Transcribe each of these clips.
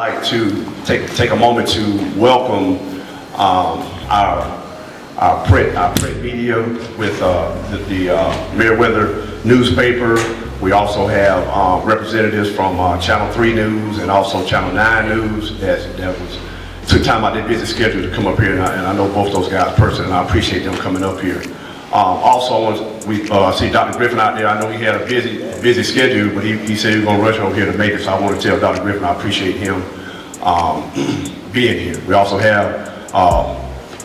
I'd like to take a moment to welcome our print media with the Meriwether newspaper. We also have representatives from Channel 3 News and also Channel 9 News that took time out of their busy schedule to come up here, and I know both those guys personally, and I appreciate them coming up here. Also, we see Dr. Griffin out there. I know he had a busy schedule, but he said he was going to rush over here to make it, so I want to tell Dr. Griffin I appreciate him being here. We also have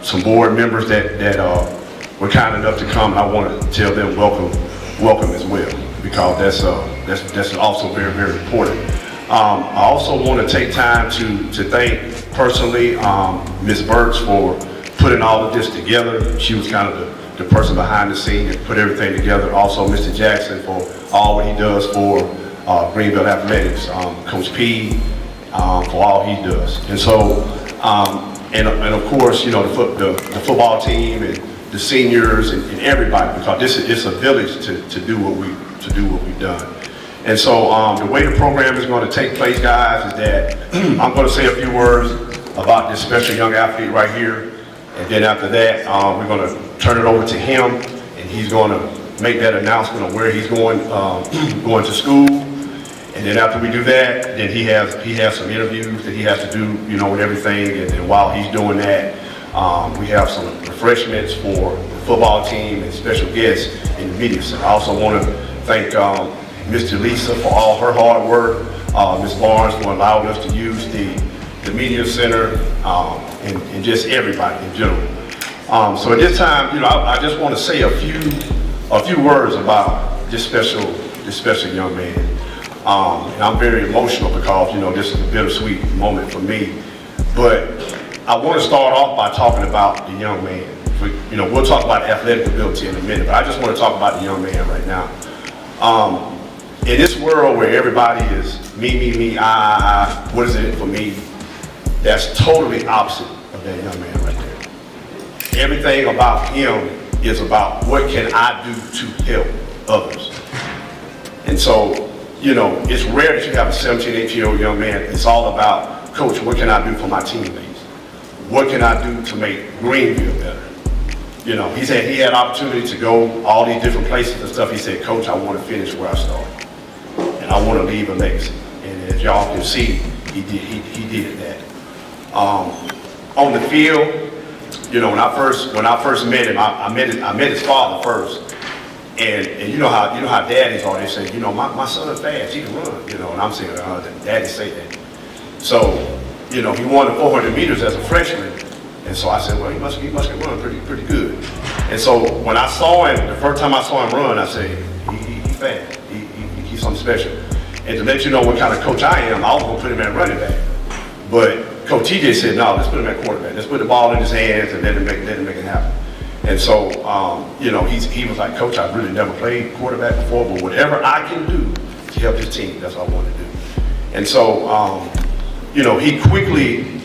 some board members that were kind enough to come, and I want to tell them welcome as well, because that's also very, very important. I also want to take time to thank personally Ms. Burks for putting all of this together. She was kind of the person behind the scene that put everything together. Also Mr. Jackson for all what he does for Greenville Athletics, Coach P for all he does. And so, and of course, you know, the football team and the seniors and everybody, because it's a village to do what we've done. And so the way the program is going to take place, guys, is that I'm going to say a few words about this special young athlete right here. And then after that, we're going to turn it over to him, and he's going to make that announcement of where he's going to school. And then after we do that, then he has some interviews that he has to do, you know, and everything. And then while he's doing that, we have some refreshments for the football team and special guests in the media center. I also want to thank Mr. Lisa for all her hard work, Ms. Barnes for allowing us to use the media center, and just everybody in general. So at this time, you know, I just want to say a few words about this special young man. And I'm very emotional because, you know, this is a bittersweet moment for me. But I want to start off by talking about the young man. You know, we'll talk about athletic ability in a minute, but I just want to talk about the young man right now. In this world where everybody is me, I, what is it for me? That's totally opposite of that young man right there. Everything about him is about what can I do to help others. And so, you know, it's rare that you have a 17, 18-year-old young man. It's all about, Coach, what can I do for my teammates? What can I do to make Greenville better? You know, he said he had opportunity to go all these different places and stuff. He said, Coach, I want to finish where I started. And I want to leave a legacy. And as y'all can see, he did that. On the field, you know, when I first met him, I met his father first. And you know how daddies are. They say, you know, my son is fast, he can run, you know, and I'm saying, daddy say that. So, you know, he won the 400 meters as a freshman. And so I said, well, he must can run pretty good. And so when I saw him, the first time I saw him run, I said, he's fast, he's something special. And to let you know what kind of coach I am, I was gonna put him at running back. But Coach TJ said, no, let's put him at quarterback. Let's put the ball in his hands and let him make it happen. And so, you know, he was like, Coach, I've really never played quarterback before, but whatever I can do to help this team, that's what I want to do. And so, you know, he quickly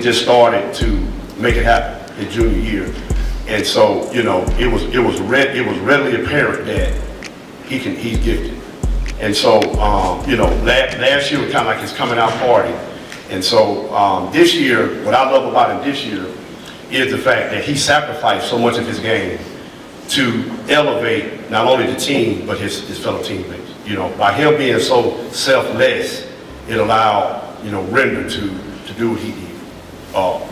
just started to make it happen his junior year. And so, you know, it was readily apparent that he's gifted. And so, you know, last year was kind of like his coming out party. And so this year, what I love about him this year is the fact that he sacrificed so much of his game to elevate not only the team, but his fellow teammates. You know, by him being so selfless, it allowed, you know, Render to do what he did,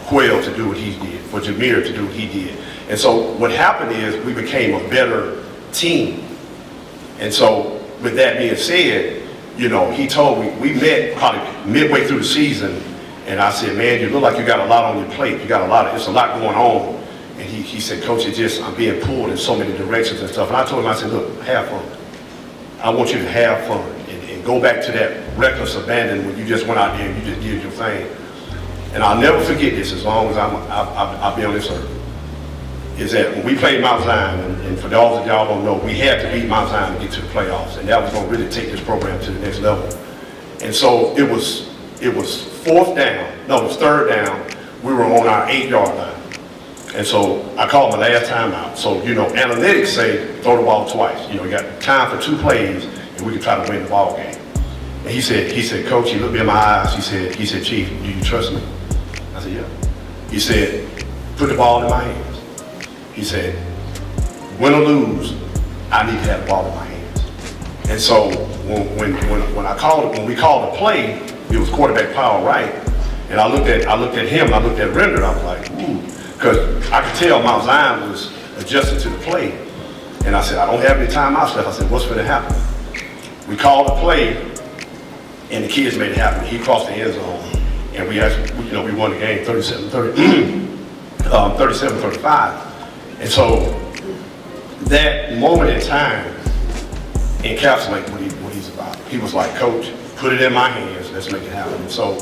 Quayle to do what he did, for Jameer to do what he did. And so what happened is we became a better team. And so with that being said, you know, he told me, we met probably midway through the season, and I said, man, you look like you got a lot on your plate. You got it's a lot going on. And he said, Coach, I'm being pulled in so many directions and stuff. And I told him, I said, look, have fun. I want you to have fun and go back to that reckless abandon when you just went out there and you just did your thing. And I'll never forget this as long as I'll be on this earth. Is that when we played Mount Zion, and for those of y'all don't know, we had to beat Mount Zion to get to the playoffs, and that was going to really take this program to the next level. And so it was third down. We were on our 8-yard line. And so I called my last timeout. So, you know, analytics say throw the ball twice. You know, you got time for 2 plays, and we can try to win the ball game. And he said, Coach, he looked me in my eyes. He said, Chief, do you trust me? I said, yeah. He said, put the ball in my hands. He said, win or lose, I need to have the ball in my hands. And so when we called the play, it was quarterback power right. And I looked at him, I looked at Render, I was like, ooh, because I could tell Mount Zion was adjusting to the play. And I said, I don't have any timeouts left. I said, what's going to happen? We called the play, and the kids made it happen. He crossed the end zone, and we won the game 37-35. And so that moment in time encapsulates what he's about. He was like, Coach, put it in my hands, let's make it happen. And so,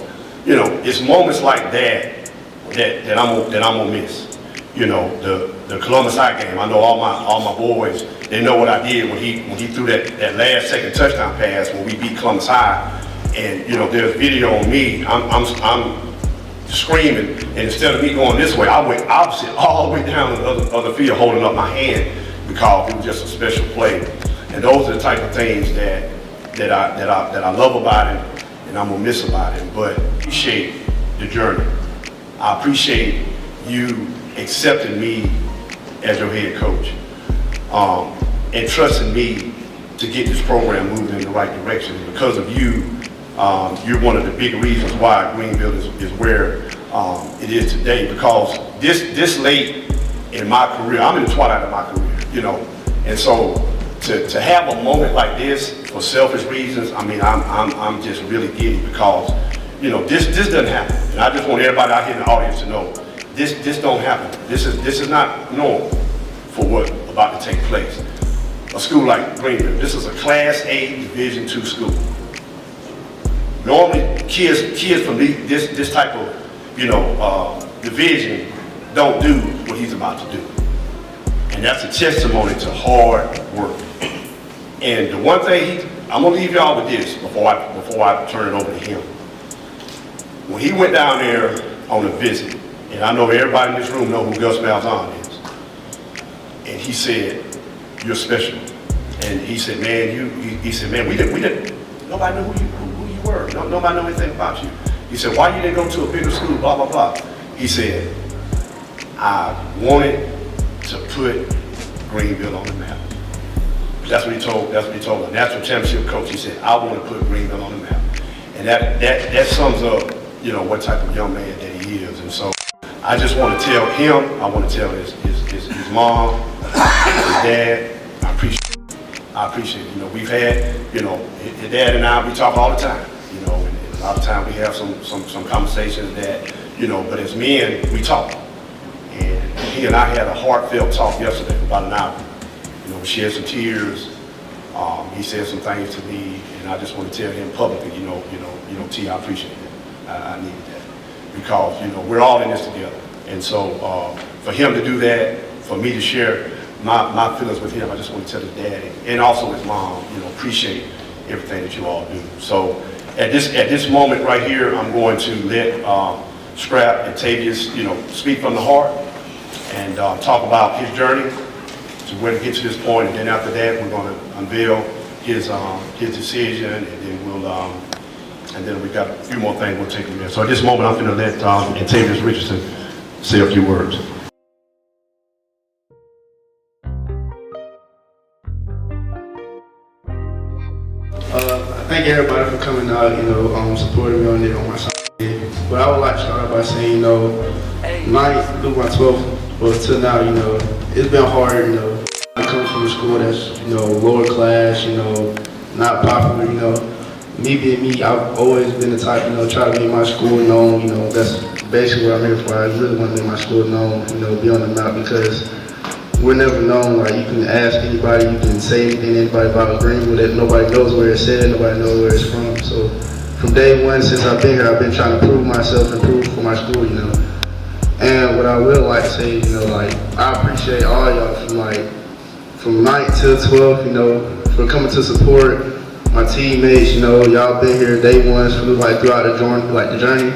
it's moments like that I'm gonna miss. The Columbus High game. I know all my boys. They know what I did when he threw that last second touchdown pass when we beat Columbus High. And there's video on me. I'm screaming, and instead of me going this way, I went opposite all the way down the other field, holding up my hand because it was just a special play. And those are the type of things that I love about him, and I'm gonna miss about him. But I appreciate the journey. I appreciate you accepting me as your head coach, and trusting me to get this program moving in the right direction. And because of you, you're one of the big reasons why Greenville is where it is today. Because this late in my career, I'm in the twilight of my career, and so to have a moment like this for selfish reasons, I mean, I'm just really giddy because this doesn't happen. And I just want everybody out here in the audience to know this don't happen. This is not normal for what about to take place. A school like Greenville, this is a Class A Division II school. Normally, kids from this type of division don't do what he's about to do, and that's a testimony to hard work. And the one thing I'm gonna leave y'all with this before I turn it over to him. When he went down there on a visit, and I know everybody in this room know who Gus Malzahn is, and he said, "You're special." And he said, "Man, he said, man, we didn't. Nobody knew who you were. Nobody knew anything about you." He said, "Why you didn't go to a bigger school? Blah blah blah." He said, "I wanted to put Greenville on the map." That's what he told a national championship coach. He said, "I want to put Greenville on the map," and that sums up, what type of young man that he is. And so, I just want to tell him. I want to tell his mom, his dad. I appreciate it. We've had, his dad and I, we talk all the time. And a lot of time we have some conversations that, but as men, we talk. And he and I had a heartfelt talk yesterday for about an hour. We shared some tears. He said some things to me, and I just want to tell him publicly, T, I appreciate it. I needed that because we're all in this together. And so for him to do that, for me to share my feelings with him, I just want to tell his daddy and also his mom, appreciate everything that you all do. So at this moment right here, I'm going to let Scrap and Antavious, speak from the heart and talk about his journey to where to get to this point, and then after that, we're going to unveil his decision, and then we've got a few more things we'll take from there. So at this moment, I'm going to let Antavious Richardson say a few words. Thank everybody for coming out, supporting me on my side. But I would like to start out by saying, ninth through my 12th, well, till now, it's been hard, I come from a school that's, lower class, not popular, Me being me, I've always been the type, try to make my school known, that's basically what I'm here for. I really want to make my school known, be on the map because we're never known. Like, you can ask anybody, you can say anything to anybody about Greenville that nobody knows where it's at, nobody knows where it's from. So from day one, since I've been here, I've been trying to prove myself and prove for my school, And what I will like to say, I appreciate all y'all from 9th till 12th, for coming to support my teammates, y'all been here day one throughout the journey.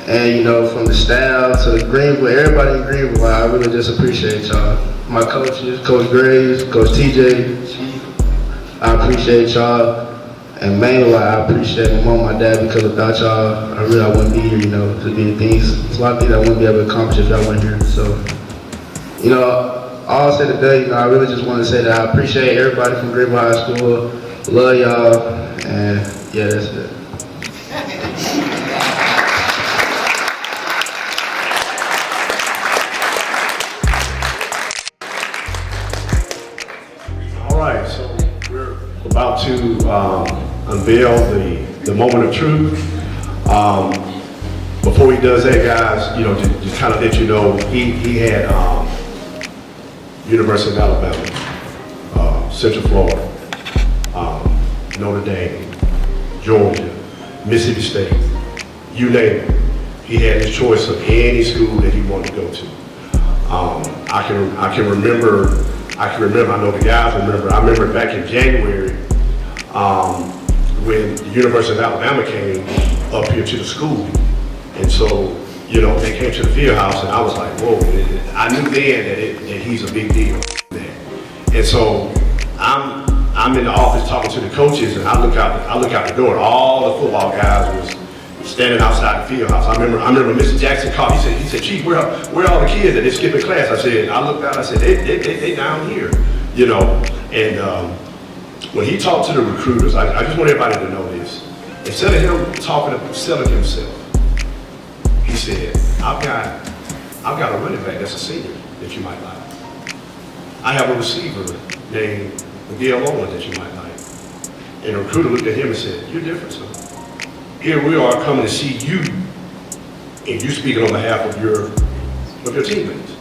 And, from the staff to Greenville, everybody in Greenville, I really just appreciate y'all. My coaches, Coach Graves, Coach TJ, Chief, I appreciate y'all. And mainly, like, I appreciate my mom and my dad because without y'all, I really wouldn't be here, you know, to do things. There's a lot of things I wouldn't be able to accomplish if y'all weren't here. So, you know, all said today, you know, I really just want to say that I appreciate everybody from Greenville High School. Love y'all, and yeah, that's it. All right, so we're about to unveil the moment of truth. Before he does that, guys, you know, just kind of let you know, he had University of Alabama, Central Florida, Notre Dame, Georgia, Mississippi State, you name it. He had his choice of any school that he wanted to go to. I can remember, I know the guys remember, I remember back in January, when the University of Alabama came up here to the school. And so, you know, they came to the field house and I was like, whoa, I knew then that he's a big deal. And so I'm in the office talking to the coaches and I look out the door and all the football guys was standing outside the field house. I remember Mr. Jackson called, he said, Chief, where are all the kids that they skipping class? I looked out, I said, they down here, you know. And when he talked to the recruiters, I just want everybody to know this. Instead of him selling himself, he said, I've got a running back that's a senior that you might like. I have a receiver named Miguel Owens that you might like. And the recruiter looked at him and said, you're different, son. Here we are coming to see you, and you speaking on behalf of your teammates.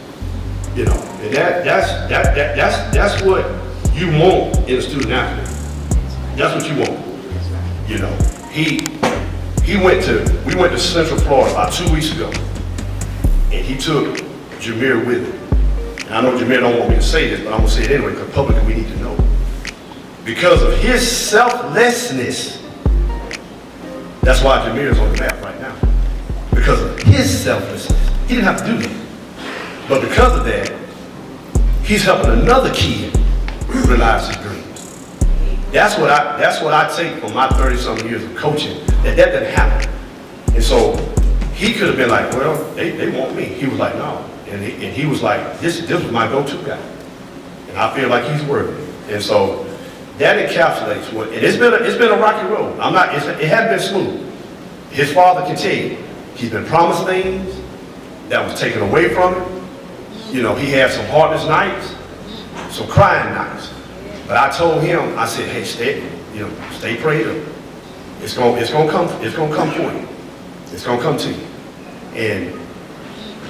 You know, and that's what you want in a student athlete. That's what you want. You know, we went to Central Florida about 2 weeks ago, and he took Jameer with him. And I know Jameer don't want me to say this, but I'm gonna say it anyway, because publicly we need to know. Because of his selflessness, that's why Jameer is on the map right now. Because of his selflessness. He didn't have to do that. But because of that, he's helping another kid realize his dreams. That's what I take from my 30-something years of coaching, that doesn't happen. And so he could have been like, well, they want me. He was like, no. And he was like, this was my go-to guy. And I feel like he's worthy. And so that encapsulates what, and it's been a rocky road. It hasn't been smooth. His father can tell you, he's been promised things that was taken away from him. You know, he had some hardest nights, some crying nights. But I told him, I said, hey, stay prayed up. It's gonna come for you. It's gonna come to you. And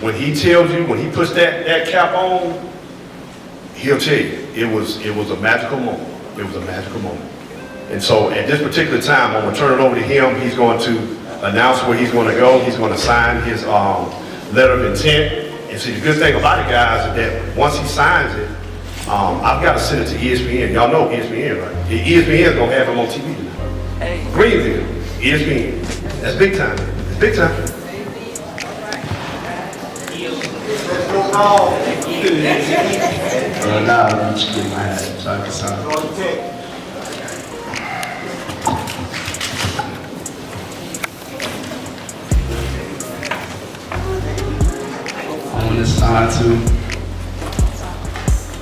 when he tells you, when he puts that cap on, he'll tell you, it was a magical moment. It was a magical moment. And so at this particular time, I'm gonna turn it over to him. He's going to announce where he's gonna go. He's gonna sign his letter of intent. And see, the good thing about it, guys, is that once he signs it, I've got to send it to ESPN. Y'all know ESPN, right? ESPN is gonna have him on TV tonight. Hey. Greenville, ESPN. That's big time. It's big time. Now I'm just getting my hat side to side. I want to sign to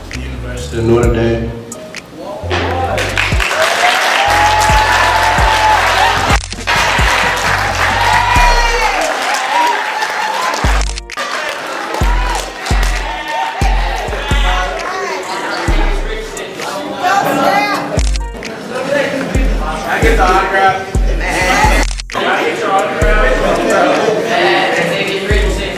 the University of Notre Dame. I get the autograph. Can I get your autograph? Antavious Richardson.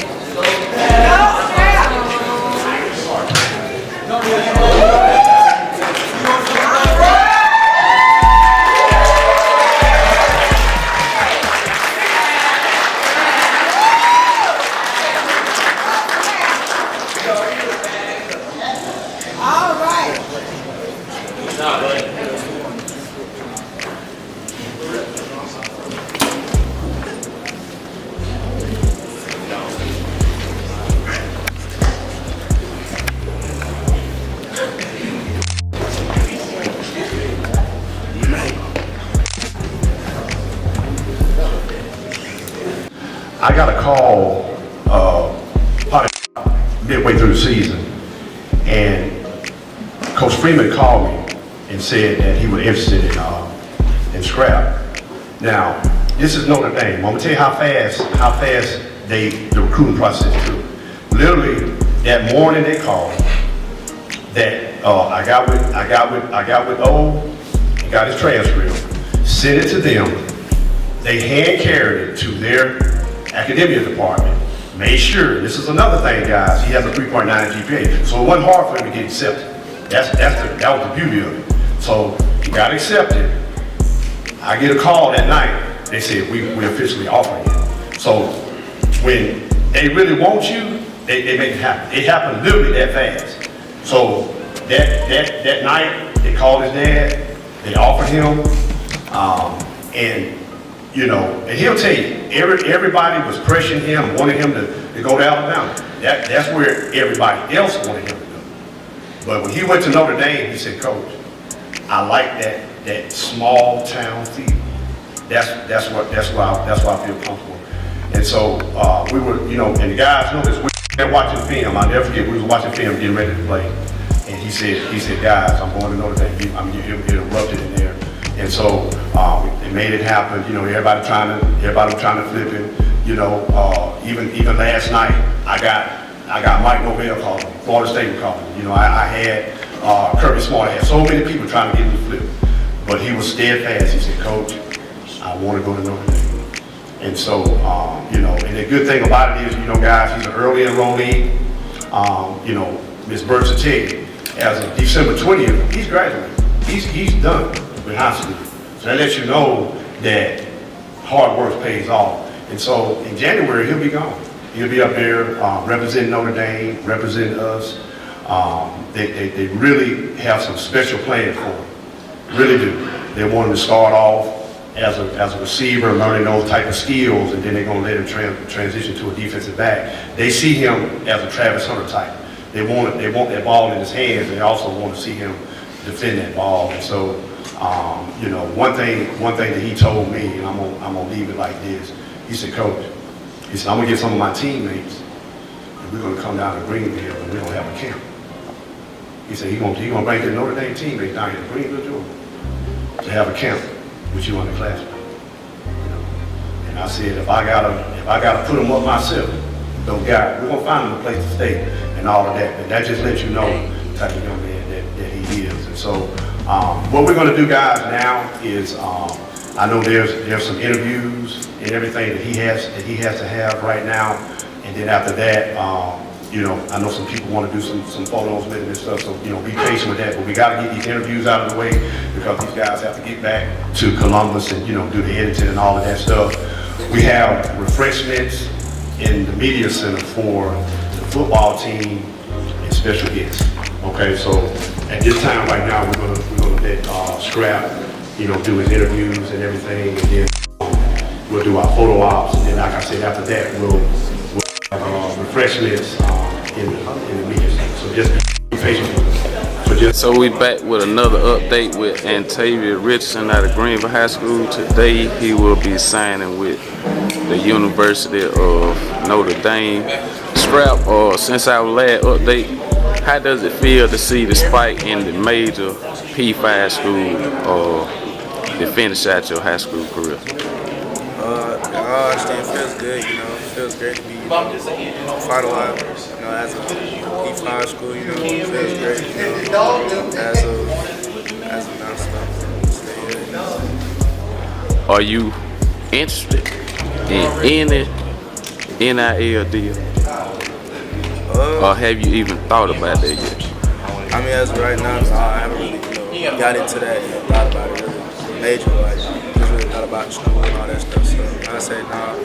All right. No, buddy. I got a call probably midway through the season, and Coach Freeman called me and said that he was interested in scrap. Now, this is Notre Dame. I'm gonna tell you how fast the recruiting process took. Literally, that morning they called. That I got with O, he got his transcript, sent it to them. They hand carried it to their academia department. Made sure, this is another thing, guys, he has a 3.9 GPA, so it wasn't hard for him to get accepted. That was the beauty of it. So he got accepted. I get a call that night. They said we officially offering you. So when they really want you, they make it happen. It happened literally that fast. So that night, they called his dad, they offered him, and you know, and he'll tell you, everybody was pressuring him, wanting him to go to Alabama. That's where everybody else wanted him to go. But when he went to Notre Dame, he said, Coach, I like that small town feel. That's why I feel comfortable. And so we were, you know, and the guys know this. We were watching film. I'll never forget. We was watching film, getting ready to play. And he said, guys, I'm going to Notre Dame. I'm getting erupted in there. And so they made it happen. You know, everybody trying to flip him. You know, even last night, I got Mike Novell calling me, Florida State calling me. You know, I had Kirby Smart. I had so many people trying to get him to flip, but he was steadfast. He said, Coach, I want to go to Notre Dame. And so, you know, and the good thing about it is, you know, guys, he's an early enrollee. You know, Ms. Burks will tell you, as of December 20th, he's graduated. He's done with high school. So that lets you know that hard work pays off. And so in January, he'll be gone. He'll be up there representing Notre Dame, representing us. They really have some special plans for him. Really do. They want him to start off as a receiver, learning those type of skills, and then they're going to let him transition to a defensive back. They see him as a Travis Hunter type. They want that ball in his hands. They also want to see him defend that ball. And so, you know, one thing that he told me, and I'm gonna leave it like this. He said, Coach, he said, I'm gonna get some of my teammates, and we're gonna come down to Greenville, and we're gonna have a camp. He said, he gonna bring the Notre Dame teammates down here to Greenville, Georgia, to have a camp with you on the classroom. You know? And I said, if I gotta put them up myself, we're gonna find him a place to stay and all of that. But that just lets you know the type of young man that he is. And so what we're gonna do, guys, now is I know there's some interviews and everything that he has to have right now. And then after that, you know, I know some people want to do some photos with him and stuff, so, you know, be patient with that. But we got to get these interviews out of the way because these guys have to get back to Columbus and, you know, do the editing and all of that stuff. We have refreshments in the media center for the football team and special guests. Okay, so at this time right now, we're gonna let Scrap, you know, do his interviews and everything, and then we'll do our photo ops, and then, like I said, after that, we'll have refreshments in the media center. So just be patient with us. So we back with another update with Antavious Richardson out of Greenville High School. Today he will be signing with the University of Notre Dame. Scrap, since our last update, how does it feel to see the spike in the major P5 school to finish out your high school career? It feels good, you know. It feels great to be finalized, you know, as a P5 school, you know. It feels great, you know, as a non-stop. Are you interested in any NIL deal? Or have you even thought about that yet? I mean, as of right now, I haven't really, you know, got into that, thought about it really major, like, just really thought about school and all that stuff, so I say nah.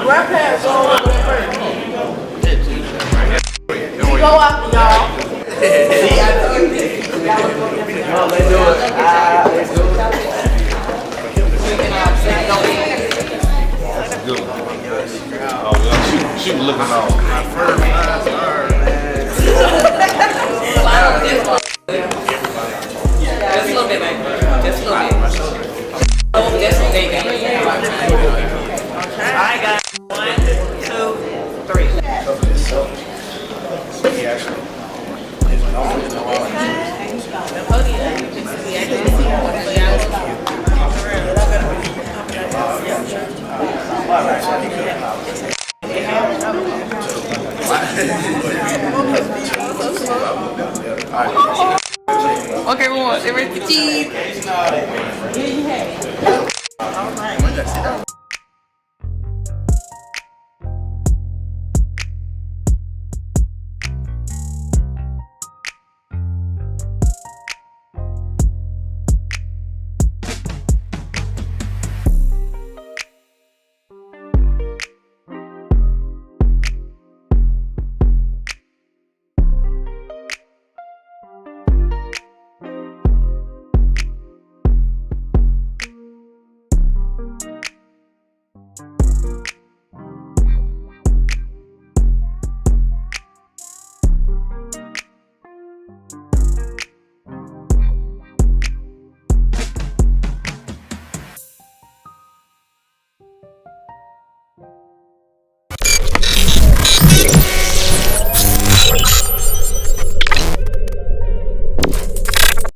Grandparents all over there first. Go up, y'all. Let's do it. She was looking off. My first 5 stars, man. everyone. The rest of the cheese.